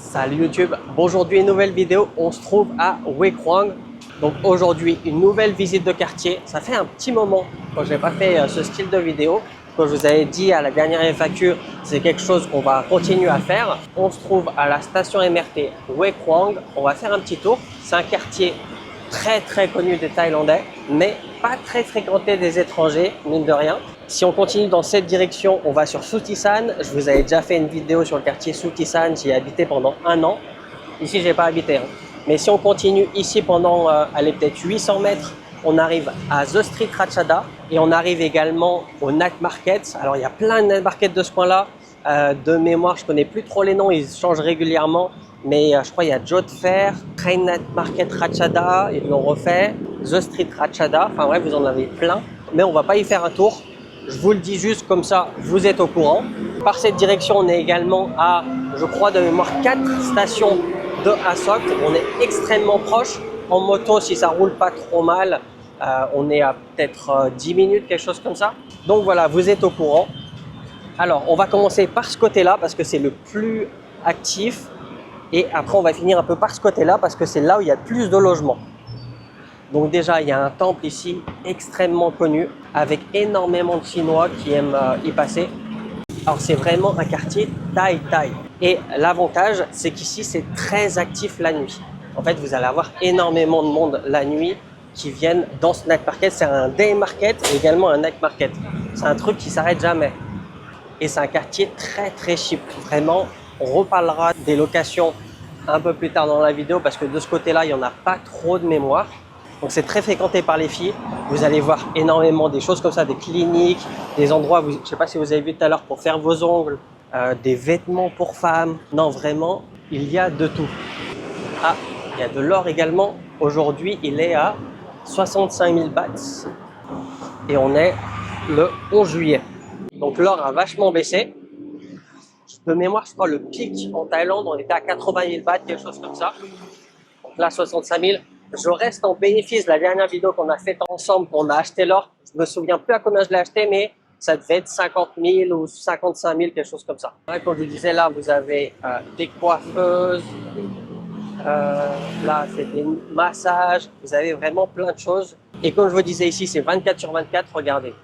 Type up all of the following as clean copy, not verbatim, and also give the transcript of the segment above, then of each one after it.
Salut YouTube, aujourd'hui une nouvelle vidéo, on se trouve à Huy Quang. Donc aujourd'hui une nouvelle visite de quartier, ça fait un petit moment que je n'ai pas fait ce style de vidéo. Comme je vous avais dit à la dernière FAQ, c'est quelque chose qu'on va continuer à faire. On se trouve à la station MRT Huy Quang, on va faire un petit tour. C'est un quartier très connu des Thaïlandais, mais pas très fréquenté des étrangers, mine de rien. Si on continue dans cette direction, on va sur Suitisan. Je vous avais déjà fait une vidéo sur le quartier Suitisan, j'y ai habité pendant un an. Ici, j'ai pas habité. Mais si on continue ici pendant, allez, peut-être 800 mètres, on arrive à The Street Ratchada et on arrive également au Night Market. Alors, il y a plein de Night Market de ce coin-là. De mémoire, je connais plus trop les noms, ils changent régulièrement. Mais je crois qu'il y a Jod Fair, Train Night Market Ratchada, ils l'ont refait. The Street Ratchada, enfin bref, vous en avez plein. Mais on va pas y faire un tour. Je vous le dis juste comme ça, vous êtes au courant. Par cette direction, on est également à, je crois de mémoire, 4 stations de Asok. On est extrêmement proche. En moto, si ça roule pas trop mal, on est à peut-être 10 minutes, quelque chose comme ça. Donc voilà, vous êtes au courant. Alors, on va commencer par ce côté-là parce que c'est le plus actif. Et après, on va finir un peu par ce côté-là parce que c'est là où il y a le plus de logements. Donc déjà, il y a un temple ici extrêmement connu avec énormément de Chinois qui aiment y passer. Alors c'est vraiment un quartier Thaï. Et l'avantage, c'est qu'ici, c'est très actif la nuit. En fait, vous allez avoir énormément de monde la nuit qui viennent dans ce night market. C'est un day market et également un night market. C'est un truc qui s'arrête jamais. Et c'est un quartier très chic. Vraiment, on reparlera des locations un peu plus tard dans la vidéo parce que de ce côté-là, il n'y en a pas trop de mémoire. Donc c'est très fréquenté par les filles. Vous allez voir énormément des choses comme ça, des cliniques, des endroits, je ne sais pas si vous avez vu tout à l'heure, pour faire vos ongles, des vêtements pour femmes. Non, vraiment, il y a de tout. Ah, il y a de l'or également. Aujourd'hui, il est à 65 000 bahts et on est le 11 juillet. Donc l'or a vachement baissé. De mémoire, je crois le pic en Thaïlande, on était à 80 000 bahts, quelque chose comme ça. Donc là, 65 000. Je reste en bénéfice de la dernière vidéo qu'on a faite ensemble, on a acheté l'or. Je me souviens plus à combien je l'ai acheté, mais ça devait être 50 000 ou 55 000, quelque chose comme ça. Ouais, comme je vous disais, là, vous avez des coiffeuses. Là, c'est des massages. Vous avez vraiment plein de choses. Et comme je vous disais ici, c'est 24 sur 24. Regardez.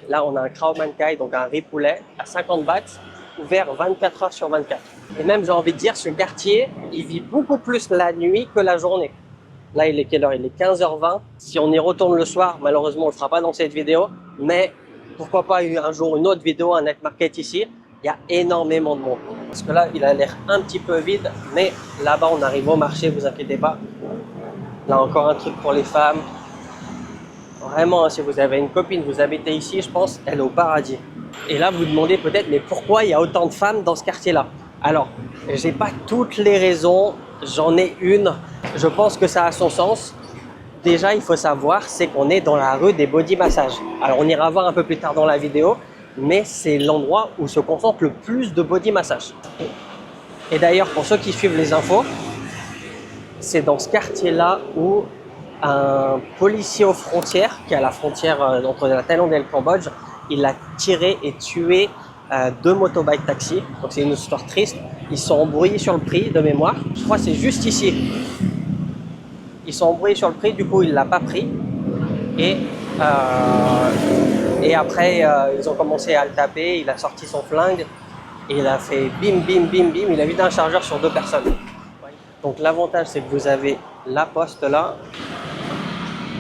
Là, on a un Khao Man Kai, donc un riz poulet à 50 bahts, ouvert 24 heures sur 24. Et même, j'ai envie de dire, ce quartier, il vit beaucoup plus la nuit que la journée. Là, il est quelle heure? Il est 15h20. Si on y retourne le soir, malheureusement, on ne le fera pas dans cette vidéo. Mais pourquoi pas un jour une autre vidéo, un night market ici. Il y a énormément de monde. Parce que là, il a l'air un petit peu vide. Mais là-bas, on arrive au marché, vous inquiétez pas. Là, encore un truc pour les femmes. Vraiment, si vous avez une copine, vous habitez ici, je pense, elle est au paradis. Et là, vous vous demandez peut-être, mais pourquoi il y a autant de femmes dans ce quartier-là? Alors, j'ai pas toutes les raisons. J'en ai une. Je pense que ça a son sens. Déjà, il faut savoir, c'est qu'on est dans la rue des body massages. Alors, on ira voir un peu plus tard dans la vidéo, mais c'est l'endroit où se concentre le plus de body massage. Et d'ailleurs, pour ceux qui suivent les infos, c'est dans ce quartier-là où un policier aux frontières, qui est à la frontière entre la Thaïlande et le Cambodge, il a tiré et tué 2 motorbike taxis. Donc c'est une histoire triste. Ils sont embrouillés sur le prix de mémoire. Je crois que c'est juste ici. Ils sont embrouillés sur le prix, du coup il l'a pas pris. Et après ils ont commencé à le taper. Il a sorti son flingue et il a fait bim. Il a vidé un chargeur sur 2 personnes. Donc l'avantage c'est que vous avez la poste là,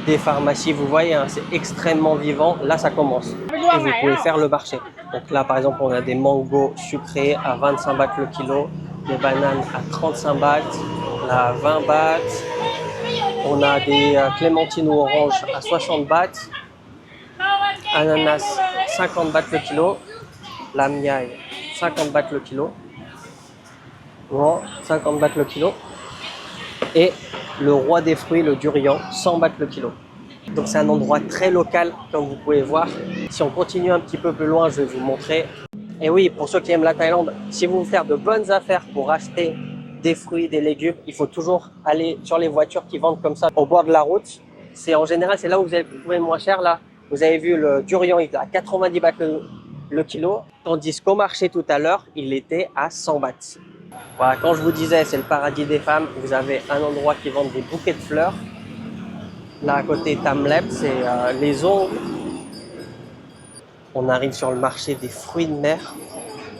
des pharmacies, vous voyez, hein, c'est extrêmement vivant. Là, ça commence. Et vous pouvez faire le marché. Donc là, par exemple, on a des mangos sucrés à 25 bahts le kilo, des bananes à 35 bahts, à 20 bahts. On a des clémentines ou oranges à 60 bahts, ananas 50 bahts le kilo, la miaille 50 bahts le kilo, 50 bahts le kilo. Et le roi des fruits, le durian, 100 bahts le kilo. Donc c'est un endroit très local, comme vous pouvez voir. Si on continue un petit peu plus loin, je vais vous montrer. Et oui, pour ceux qui aiment la Thaïlande, si vous voulez faire de bonnes affaires pour acheter des fruits, des légumes, il faut toujours aller sur les voitures qui vendent comme ça au bord de la route. En général, c'est là où vous allez trouver moins cher. Là, vous avez vu le durian, il est à 90 bahts le kilo, tandis qu'au marché tout à l'heure, il était à 100 bahts. Voilà, quand je vous disais c'est le paradis des femmes, vous avez un endroit qui vend des bouquets de fleurs. Là à côté Tamlep, c'est les ongles. On arrive sur le marché des fruits de mer.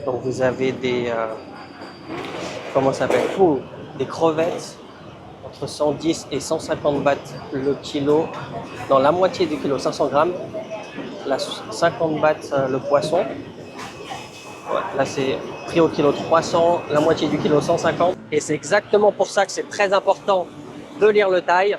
Donc vous avez des comment ça s'appelle, des crevettes entre 110 et 150 bahts le kilo, dans la moitié du kilo, 500 grammes. Là 50 bahts le poisson. Ouais, là c'est prix au kilo 300, la moitié du kilo 150. Et c'est exactement pour ça que c'est très important de lire le thaï.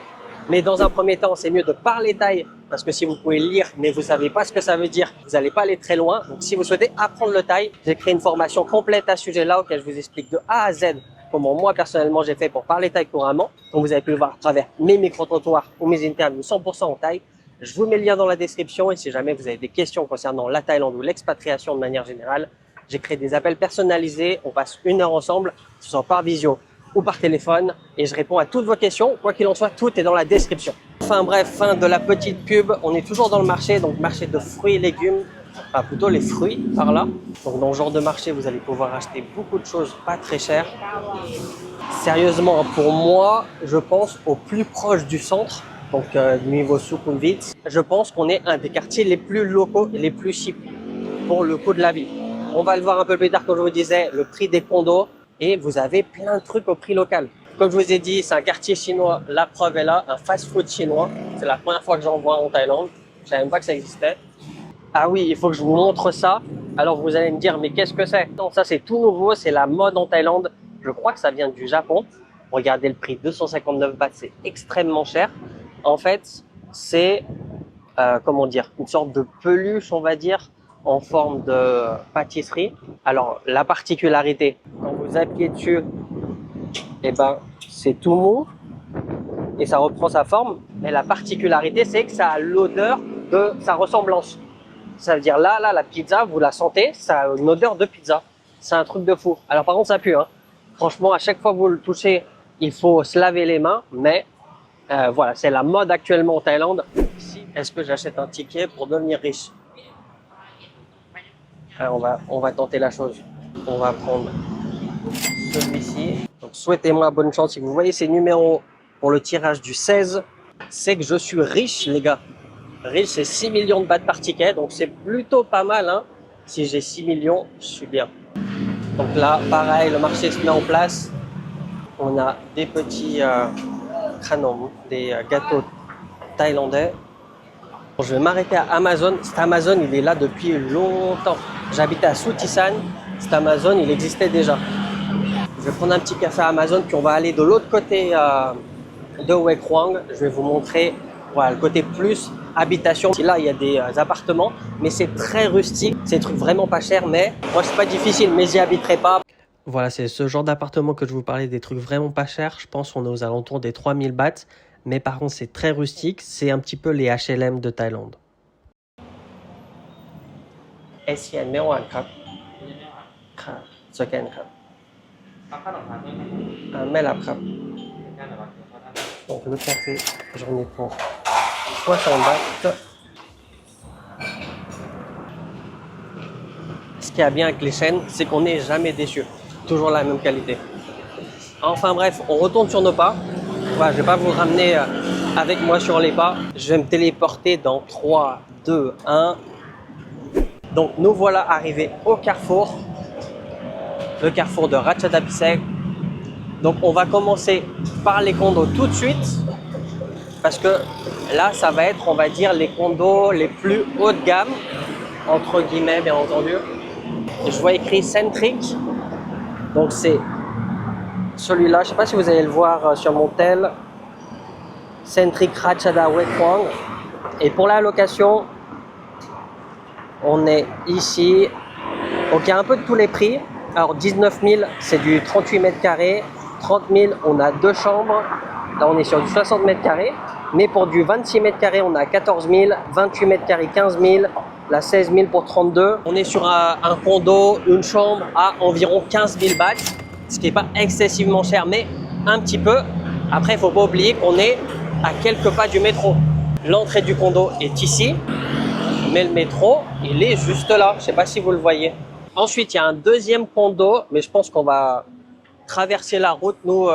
Mais dans un premier temps, c'est mieux de parler thaï, parce que si vous pouvez lire mais vous savez pas ce que ça veut dire, vous n'allez pas aller très loin. Donc si vous souhaitez apprendre le thaï, j'ai créé une formation complète à ce sujet-là, auquel je vous explique de A à Z comment moi personnellement j'ai fait pour parler thaï couramment. Donc vous avez pu le voir à travers mes micro-trottoirs ou mes interviews 100% en thaï. Je vous mets le lien dans la description, et si jamais vous avez des questions concernant la Thaïlande ou l'expatriation de manière générale, j'ai créé des appels personnalisés, on passe 1 heure ensemble, que ce soit par visio ou par téléphone, et je réponds à toutes vos questions. Quoi qu'il en soit, tout est dans la description. Enfin bref, fin de la petite pub, on est toujours dans le marché, donc marché de fruits et légumes, enfin plutôt les fruits par là. Donc dans ce genre de marché, vous allez pouvoir acheter beaucoup de choses pas très chères. Sérieusement, pour moi, je pense au plus proche du centre, donc niveau Sukhumvit, je pense qu'on est un des quartiers les plus locaux et les plus cheap pour le coût de la vie. On va le voir un peu plus tard, comme je vous disais, le prix des condos, et vous avez plein de trucs au prix local. Comme je vous ai dit, c'est un quartier chinois, la preuve est là, un fast-food chinois. C'est la première fois que j'en vois en Thaïlande, je ne savais même pas que ça existait. Ah oui, il faut que je vous montre ça. Alors vous allez me dire, mais qu'est-ce que c'est? Non, ça c'est tout nouveau, c'est la mode en Thaïlande. Je crois que ça vient du Japon. Regardez le prix, 259 bahts, c'est extrêmement cher. En fait, c'est, comment dire, une sorte de peluche, on va dire, en forme de pâtisserie. Alors, la particularité, quand vous appuyez dessus, eh ben, c'est tout mou et ça reprend sa forme. Mais la particularité, c'est que ça a l'odeur de sa ressemblance. Ça veut dire là, la pizza, vous la sentez, ça a une odeur de pizza. C'est un truc de fou. Alors, par contre, ça pue, hein. Franchement, à chaque fois que vous le touchez, il faut se laver les mains. Mais voilà, c'est la mode actuellement en Thaïlande. Ici, est-ce que j'achète un ticket pour devenir riche? Alors on va tenter la chose. On va prendre celui-ci. Donc souhaitez-moi bonne chance. Si vous voyez ces numéros pour le tirage du 16, c'est que je suis riche, les gars. Riche, c'est 6 millions de bahts par ticket. Donc c'est plutôt pas mal, hein. Si j'ai 6 millions, je suis bien. Donc là, pareil, le marché se met en place. On a des petits khanom, des gâteaux thaïlandais. Je vais m'arrêter à Amazon. Cet Amazon, il est là depuis longtemps. J'habitais à Sutissan. Cet Amazon, il existait déjà. Je vais prendre un petit café à Amazon, puis on va aller de l'autre côté de Hue Kruang. Je vais vous montrer, voilà, le côté plus habitation. Là, il y a des appartements, mais c'est très rustique. C'est des trucs vraiment pas chers, mais moi, c'est pas difficile, mais j'y habiterai pas. Voilà, c'est ce genre d'appartement que je vous parlais, des trucs vraiment pas chers. Je pense qu'on est aux alentours des 3000 bahts. Mais par contre, c'est très rustique. C'est un petit peu les HLM de Thaïlande. SN ไม่หวานครับค่ะสแกนครับไม่รับครับ Donc le café, j'en ai pour 60 bahts. Ce qui est bien avec les chaînes, c'est qu'on n'est jamais déçu. Toujours la même qualité. Enfin bref, on retourne sur nos pas. Voilà, je ne vais pas vous ramener avec moi sur les pas. Je vais me téléporter dans 3, 2, 1. Donc nous voilà arrivés au carrefour. Le carrefour de Ratchadapisek. Donc on va commencer par les condos tout de suite. Parce que là, ça va être, on va dire, les condos les plus haut de gamme. Entre guillemets, bien entendu. Je vois écrit Centric. Donc c'est celui-là, je ne sais pas si vous allez le voir sur mon tel. Centric Ratchada Hue Kruang. Et pour la location, on est ici. Donc il y a un peu de tous les prix. Alors 19 000, c'est du 38 mètres carrés. 30 000, on a 2 chambres. Là, on est sur du 60 mètres carrés. Mais pour du 26 mètres carrés, on a 14 000. 28 mètres carrés, 15 000. Là, 16 000 pour 32. On est sur un condo, une chambre à environ 15 000 bahts. Ce qui n'est pas excessivement cher, mais un petit peu. Après, il ne faut pas oublier qu'on est à quelques pas du métro. L'entrée du condo est ici, mais le métro, il est juste là. Je ne sais pas si vous le voyez. Ensuite, il y a un deuxième condo, mais je pense qu'on va traverser la route, nous,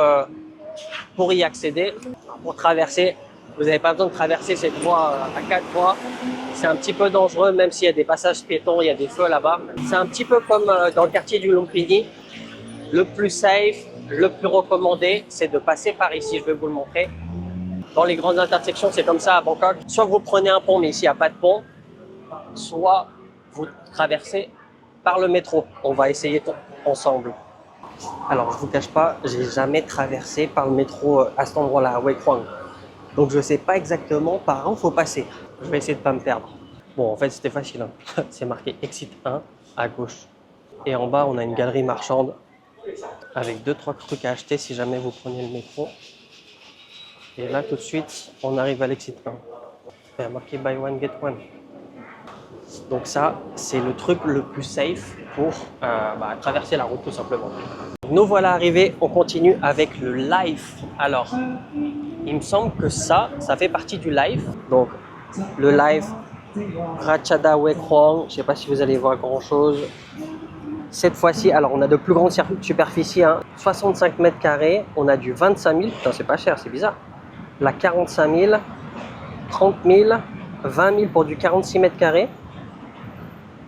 pour y accéder. Pour traverser, vous n'avez pas besoin de traverser cette voie à 4 voies. C'est un petit peu dangereux, même s'il y a des passages piétons, il y a des feux là-bas. C'est un petit peu comme dans le quartier du Lumpini. Le plus safe, le plus recommandé, c'est de passer par ici. Je vais vous le montrer. Dans les grandes intersections, c'est comme ça à Bangkok. Soit vous prenez un pont, mais ici, il n'y a pas de pont. Soit vous traversez par le métro. On va essayer ensemble. Alors, je vous cache pas, j'ai jamais traversé par le métro à cet endroit-là, à Wai Krong. Donc, je sais pas exactement par où il faut passer. Je vais essayer de pas me perdre. Bon, en fait, c'était facile. Hein. C'est marqué Exit 1 à gauche. Et en bas, on a une galerie marchande avec 2-3 trucs à acheter si jamais vous preniez le métro. Et là, tout de suite, on arrive à l'Exit 1. Il y a marqué Buy One, Get One. Donc ça, c'est le truc le plus safe pour traverser la route tout simplement. Nous voilà arrivés, on continue avec le live. Alors, il me semble que ça fait partie du live. Donc, le live Ratchada Wai Krong, je ne sais pas si vous allez voir grand chose. Cette fois-ci, alors on a de plus grandes superficies, hein. 65 mètres carrés, on a du 25 000, putain c'est pas cher, c'est bizarre. La 45 000, 30 000, 20 000 pour du 46 mètres carrés.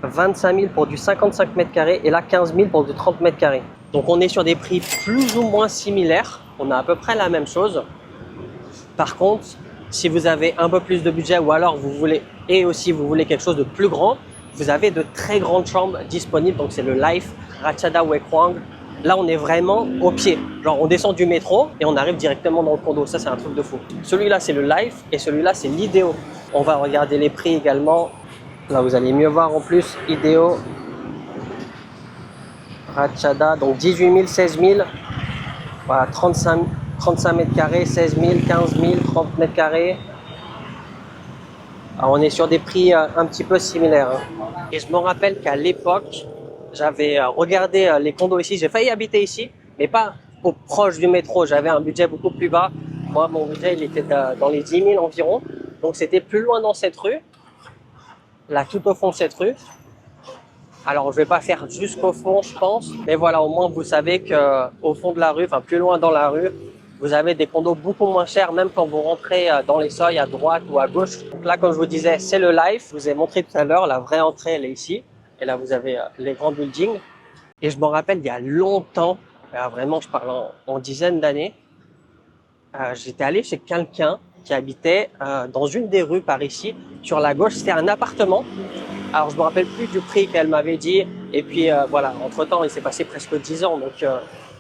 25 000 pour du 55 mètres carrés et là 15 000 pour du 30 mètres carrés. Donc on est sur des prix plus ou moins similaires, on a à peu près la même chose. Par contre, si vous avez un peu plus de budget ou alors vous voulez quelque chose de plus grand, vous avez de très grandes chambres disponibles. Donc c'est le Life Ratchada Wai Krong. Là on est vraiment au pied, genre on descend du métro et on arrive directement dans le condo. Ça c'est un truc de fou. Celui-là c'est le Life et celui-là c'est l'Ideo. On va regarder les prix également. Là, vous allez mieux voir en plus, Ideo, Ratchada, donc 18 000, 16 000, voilà, 35 mètres carrés, 16 000, 15 000, 30 mètres carrés. Alors, on est sur des prix un petit peu similaires. Hein. Et je me rappelle qu'à l'époque, j'avais regardé les condos ici, j'ai failli habiter ici, mais pas proche du métro, j'avais un budget beaucoup plus bas. Moi, mon budget, il était dans les 10 000 environ, donc c'était plus loin dans cette rue. Là, tout au fond de cette rue. Alors, je vais pas faire jusqu'au fond, je pense. Mais voilà, au moins, vous savez qu'au fond de la rue, enfin plus loin dans la rue, vous avez des condos beaucoup moins chers, même quand vous rentrez dans les seuils à droite ou à gauche. Donc là, comme je vous disais, c'est le Life. Je vous ai montré tout à l'heure, la vraie entrée, elle est ici. Et là, vous avez les grands buildings. Et je me rappelle, il y a longtemps, vraiment, je parle en dizaines d'années, j'étais allé chez quelqu'un qui habitait dans une des rues par ici, sur la gauche. C'était un appartement. Alors, je me rappelle plus du prix qu'elle m'avait dit. Et puis, voilà, entre-temps, il s'est passé presque 10 ans. Donc,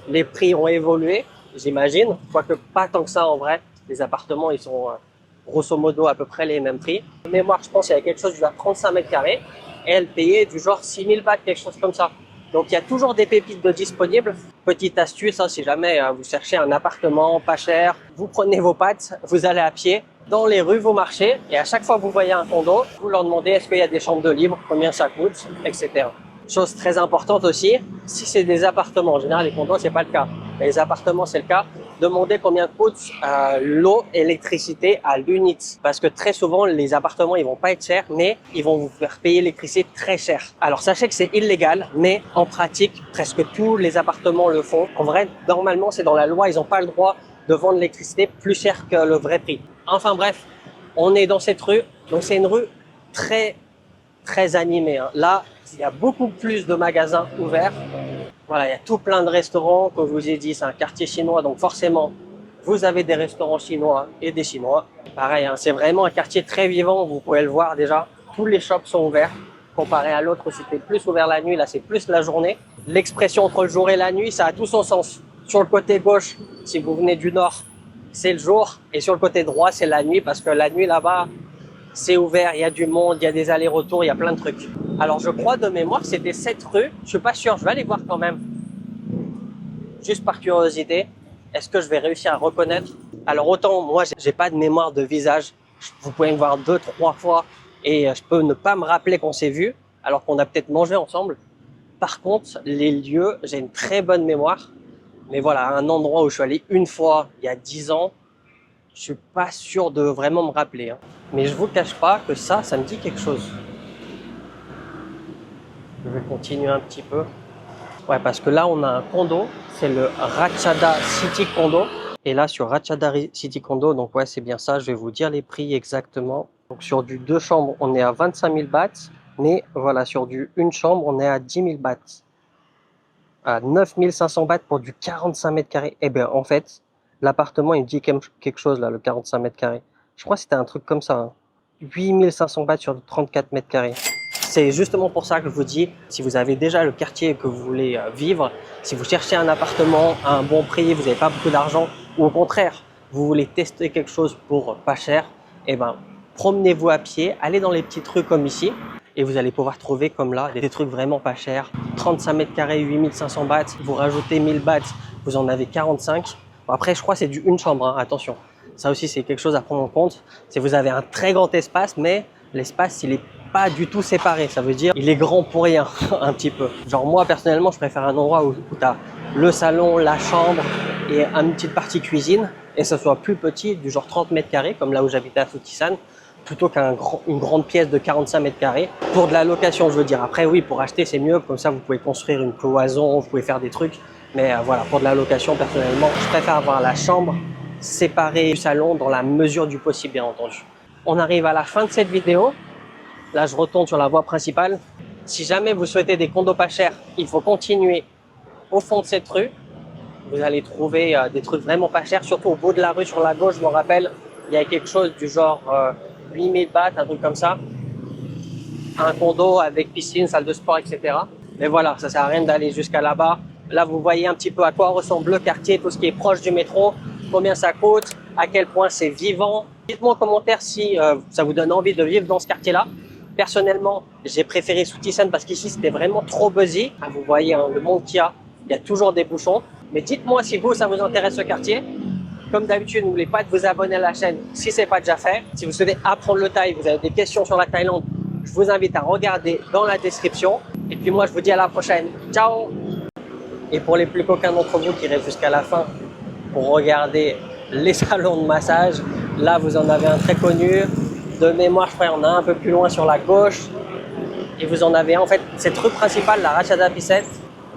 les prix ont évolué, j'imagine. Quoique pas tant que ça, en vrai. Les appartements, ils sont grosso modo à peu près les mêmes prix. De mémoire, je pense qu'il y avait quelque chose du 35 mètres carrés. Et elle payait du genre 6 000 bahts, quelque chose comme ça. Donc, il y a toujours des pépites de disponibles. Petite astuce, hein, si jamais vous cherchez un appartement pas cher, vous prenez vos pattes, vous allez à pied. Dans les rues, vous marchez et à chaque fois que vous voyez un condo, vous leur demandez est-ce qu'il y a des chambres de libre, combien ça coûte, etc. Chose très importante aussi, si c'est des appartements, en général les condos c'est pas le cas, mais les appartements c'est le cas, demandez combien coûte l'eau, l'électricité à l'unité. Parce que très souvent les appartements ils vont pas être chers, mais ils vont vous faire payer l'électricité très cher. Alors sachez que c'est illégal, mais en pratique presque tous les appartements le font. En vrai, normalement c'est dans la loi, ils n'ont pas le droit de vendre l'électricité plus cher que le vrai prix. Enfin bref, on est dans cette rue, donc c'est une rue très animée. Hein. Là, il y a beaucoup plus de magasins ouverts. Voilà, il y a tout plein de restaurants, comme je vous ai dit, c'est un quartier chinois, donc forcément, vous avez des restaurants chinois et des Chinois. Pareil, hein, c'est vraiment un quartier très vivant, vous pouvez le voir déjà. Tous les shops sont ouverts, comparé à l'autre où c'était plus ouvert la nuit, là c'est plus la journée. L'expression entre le jour et la nuit, ça a tout son sens. Sur le côté gauche, si vous venez du nord, c'est le jour, et sur le côté droit, c'est la nuit, parce que la nuit là-bas, c'est ouvert, il y a du monde, il y a des allers-retours, il y a plein de trucs. Alors je crois de mémoire, c'était cette rue, je suis pas sûr, je vais aller voir quand même. Juste par curiosité, est-ce que je vais réussir à reconnaître? Alors autant, moi, j'ai pas de mémoire de visage, vous pouvez me voir 2-3 fois, et je peux ne pas me rappeler qu'on s'est vu, alors qu'on a peut-être mangé ensemble. Par contre, les lieux, j'ai une très bonne mémoire. Mais voilà, un endroit où je suis allé une fois, il y a 10 ans, je suis pas sûr de vraiment me rappeler. Hein. Mais je vous cache pas que ça me dit quelque chose. Je vais continuer un petit peu. Ouais, parce que là, on a un condo, c'est le Ratchada City Condo. Et là, sur Ratchada City Condo, donc ouais, c'est bien ça, je vais vous dire les prix exactement. Donc sur du 2 chambres, on est à 25 000 bahts, mais voilà, sur du 1 chambre, on est à 10 000 bahts. À 9 500 bahts pour du 45 mètres carrés. Eh bien, en fait, l'appartement, il me dit quelque chose là, le 45 mètres carrés. Je crois que c'était un truc comme ça, hein. 8 500 bahts sur 34 mètres carrés. C'est justement pour ça que je vous dis, si vous avez déjà le quartier que vous voulez vivre, si vous cherchez un appartement à un bon prix, vous n'avez pas beaucoup d'argent, ou au contraire, vous voulez tester quelque chose pour pas cher, eh ben, promenez-vous à pied, allez dans les petites rues comme ici, et vous allez pouvoir trouver comme là des trucs vraiment pas chers. 35 mètres carrés, 8 500 bahts, vous rajoutez 1000 bahts, vous en avez 45. Bon, après, je crois que c'est du une chambre, hein, attention. Ça aussi, c'est quelque chose à prendre en compte. C'est vous avez un très grand espace, mais l'espace, il est pas du tout séparé. Ça veut dire il est grand pour rien, un petit peu. Genre moi, personnellement, je préfère un endroit où tu as le salon, la chambre et une petite partie cuisine, et ça soit plus petit, du genre 30 mètres carrés, comme là où j'habitais à Fujisan, plutôt qu'une grande pièce de 45 mètres carrés. Pour de la location, je veux dire. Après, oui, pour acheter, c'est mieux. Comme ça, vous pouvez construire une cloison, vous pouvez faire des trucs. Mais voilà, pour de la location, personnellement, je préfère avoir la chambre séparée du salon dans la mesure du possible, bien entendu. On arrive à la fin de cette vidéo. Là, je retourne sur la voie principale. Si jamais vous souhaitez des condos pas chers, il faut continuer au fond de cette rue. Vous allez trouver des trucs vraiment pas chers, surtout au bout de la rue sur la gauche. Je me rappelle, il y a quelque chose du genre 8000 bahts, un truc comme ça. Un condo avec piscine, salle de sport, etc. Mais voilà, ça sert à rien d'aller jusqu'à là-bas. Là, vous voyez un petit peu à quoi ressemble le quartier, tout ce qui est proche du métro, combien ça coûte, à quel point c'est vivant. Dites-moi en commentaire si ça vous donne envie de vivre dans ce quartier-là. Personnellement, j'ai préféré Fujisan parce qu'ici, c'était vraiment trop busy. Ah, vous voyez hein, le monde qu'il y a toujours des bouchons. Mais dites-moi si vous, ça vous intéresse ce quartier. Comme d'habitude, n'oubliez pas de vous abonner à la chaîne si ce n'est pas déjà fait. Si vous souhaitez apprendre le thaï, vous avez des questions sur la Thaïlande, je vous invite à regarder dans la description. Et puis moi, je vous dis à la prochaine. Ciao! Et pour les plus coquins d'entre vous qui restent jusqu'à la fin pour regarder les salons de massage, là, vous en avez un très connu. De mémoire, je crois qu'il y en a un peu plus loin sur la gauche. Et vous en avez en fait, cette rue principale, la Ratchada Pisset,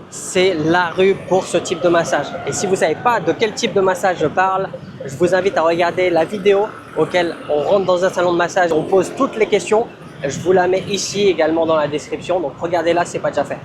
c'est la rue pour ce type de massage. Et si vous ne savez pas de quel type de massage je parle, je vous invite à regarder la vidéo auquel on rentre dans un salon de massage, on pose toutes les questions. Je vous la mets ici également dans la description, donc regardez-la, c'est pas déjà fait.